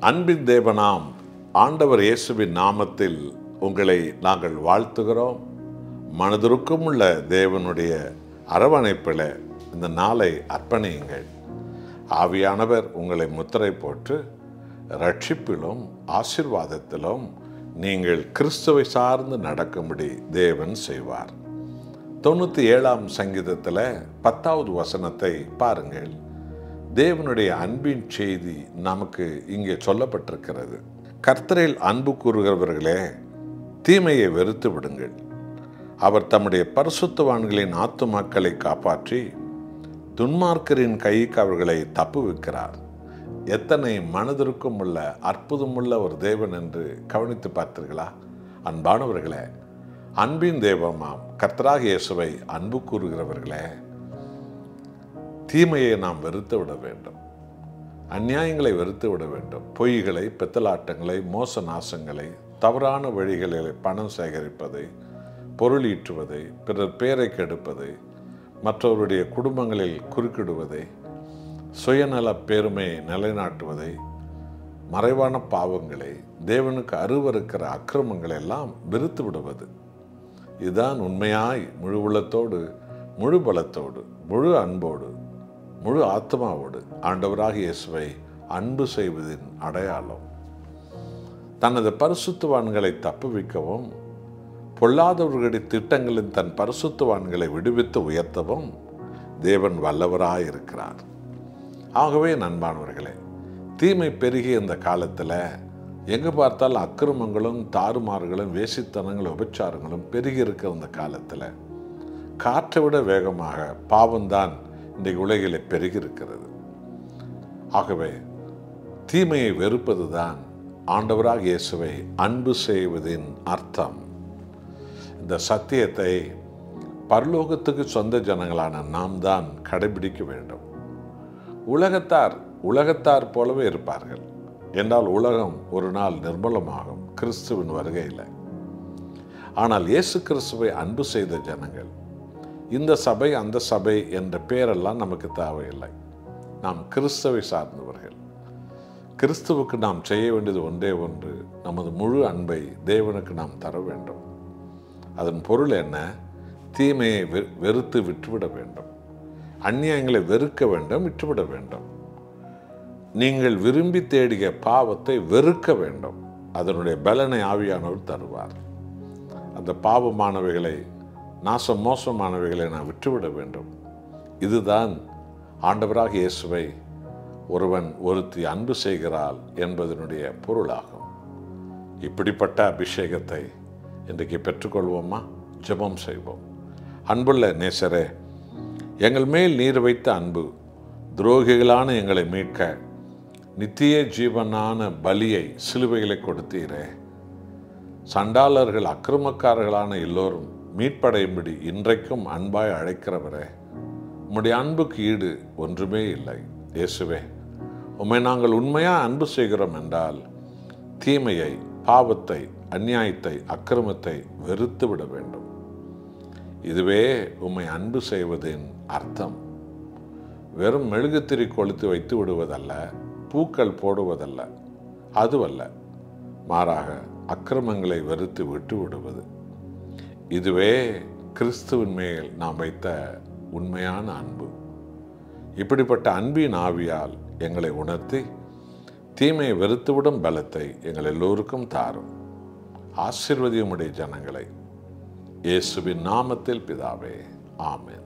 அன்பின் தேவனாம் ஆண்டவர் இயேசுவின் நாமத்தில் உங்களை நாங்கள் வாழ்த்துகிறோம். மனதிற்கும் உள்ள தேவனுடைய அரவணைப்பில் இந்த நாளை அர்ப்பணியுங்கள். ஆவியானவர் உங்களை முத்திரை போட்டு ரட்சிப்பிலும் ஆசீர்வாதத்திலும் நீங்கள் கிறிஸ்துவை சார்ந்து நடக்கும்படி தேவன் செய்வார். 97ஆம் சங்கீதத்தில் 10வது வசனத்தை பாருங்கள். தேவனுடைய அன்பின் செய்தி நமக்கு இங்கே சொல்லப்பட்டிருக்கிறது. கர்த்தரில் அன்பு கூறுகிறவர்களே, தீமையை வெறுத்து விடுங்கள். அவர் தம்முடைய பரிசுத்தவான்களின் ஆத்துமாக்களை காப்பாற்றி துன்மார்க்கரின் கைக்கு அவர்களை தப்புவிக்கிறார். எத்தனை மனதிற்கும் உள்ள அற்புதமுள்ள ஒரு தேவன் என்று கவனித்து பார்த்தீர்களா? அன்பானவர்களே, அன்பின் தேவமாம் கர்த்தராகிய இயேசுவை அன்பு கூறுகிறவர்களே, தீமையை நாம் வெறுத்து விட வேண்டும். அநியாயங்களை வெறுத்து விட வேண்டும். பொய்களை, பித்தலாட்டங்களை, மோச நாசங்களை, தவறான வழிகளில் பணம் சேகரிப்பதை, பொருள் ஈட்டுவதை, பிறர் பேரை கெடுப்பதை, மற்றவருடைய குடும்பங்களில் குறுக்கிடுவதை, சுயநல பெருமையை நிலைநாட்டுவதை, மறைவான பாவங்களை, தேவனுக்கு அருவருக்கிற அக்கிரமங்களை எல்லாம் வெறுத்து விடுவது. இதுதான் உண்மையாய் முழு உள்ளத்தோடு, முழு பலத்தோடு, முழு அன்போடு, முழு ஆத்மாவோடு ஆண்டவராகிய இயேசுவை அன்பு செய்வதின் அடையாளம். தனது பரிசுத்தவான்களை தப்புவிக்கவும், பொல்லாதவர்களுடைய திட்டங்களின் தன் பரிசுத்தவான்களை விடுவித்து உயர்த்தவும் தேவன் வல்லவராயிருக்கிறார். ஆகவே நண்பானவர்களே, தீமை பெருகிய இந்த காலத்தில் எங்கே பார்த்தாலும் அக்கிரமங்களும் தாறுமாறுகளும் வேசித்தனங்களும் உபச்சாரங்களும் பெருகி இருக்கிற இந்த காலத்தில் காற்றை விட வேகமாக பாவம்தான் இன்றைக்கு உலகில் பெருகி இருக்கிறது. ஆகவே தீமையை வெறுப்பது தான் ஆண்டவராக இயேசுவை அன்பு செய்வதின் அர்த்தம். இந்த சத்தியத்தை பரலோகத்துக்கு சொந்த ஜனங்களான நாம் தான் கடைபிடிக்க வேண்டும். உலகத்தார் போலவே இருப்பார்கள் என்றால் உலகம் ஒரு நாள் நிர்மூலமாகும் கிறிஸ்துவின் வருகையில். ஆனால் இயேசு கிறிஸ்துவை அன்பு செய்த ஜனங்கள், இந்த சபை அந்த சபை என்ற பெயரெல்லாம் நமக்கு தேவையில்லை. நாம் கிறிஸ்துவை சார்ந்தவர்கள். கிறிஸ்துவுக்கு நாம் செய்ய வேண்டியது ஒன்றே ஒன்று, நமது முழு அன்பை தேவனுக்கு நாம் தர வேண்டும். அதன் பொருள் என்ன? தீமையை வெறுத்து விட்டுவிட வேண்டும். அந்நியங்களை வெறுக்க வேண்டும், விட்டுவிட வேண்டும். நீங்கள் விரும்பி தேடிய பாவத்தை வெறுக்க வேண்டும். அதனுடைய பலனை ஆவியானவர் தருவார். அந்த பாவமானவைகளை, மோசமானவைகளை நான் விட்டுவிட வேண்டும். இதுதான் ஆண்டவராக இயேசுவை ஒருத்தி அன்பு செய்கிறாள் என்பதனுடைய பொருளாகும். இப்படிப்பட்ட அபிஷேகத்தை இன்றைக்கு பெற்றுக்கொள்வோமா? ஜெபம் செய்வோம். அன்புள்ள நேசரே, எங்கள் மேல் நீர் வைத்த அன்பு, துரோகிகளான எங்களை மீட்க நித்திய ஜீவனான பலியை சிலுவைகளை கொடுத்தீரே. சண்டாளர்கள், அக்கிரமக்காரர்களான எல்லோரும் மீட்படையும்படி இன்றைக்கும் அன்பாய் அழைக்கிறவரே, உம்முடைய அன்புக்கு ஈடு ஒன்றுமே இல்லை. இயேசுவே, உம்மை நாங்கள் உண்மையாக அன்பு செய்கிறோம் என்றால் தீமையை, பாவத்தை, அநியாயத்தை, அக்கிரமத்தை வெறுத்து விட வேண்டும். இதுவே உம்மை அன்பு செய்வதின் அர்த்தம். வெறும் மெழுகுத்திரி கொளுத்து வைத்து விடுவதல்ல, பூக்கள் போடுவதல்ல, அதுவல்ல. மாறாக அக்கிரமங்களை வெறுத்து விட்டு விடுவது. இதுவே கிறிஸ்துவின் மேல் நாம் வைத்த உண்மையான அன்பு. இப்படிப்பட்ட அன்பின் ஆவியால் எங்களை உணர்த்தி தீமையை வெறுத்துவிடும் பலத்தை எங்கள் எல்லோருக்கும் தாரும். ஆசீர்வதியும் உடைய ஜனங்களை இயேசுவின் நாமத்தில் பிதாவே, ஆமென்.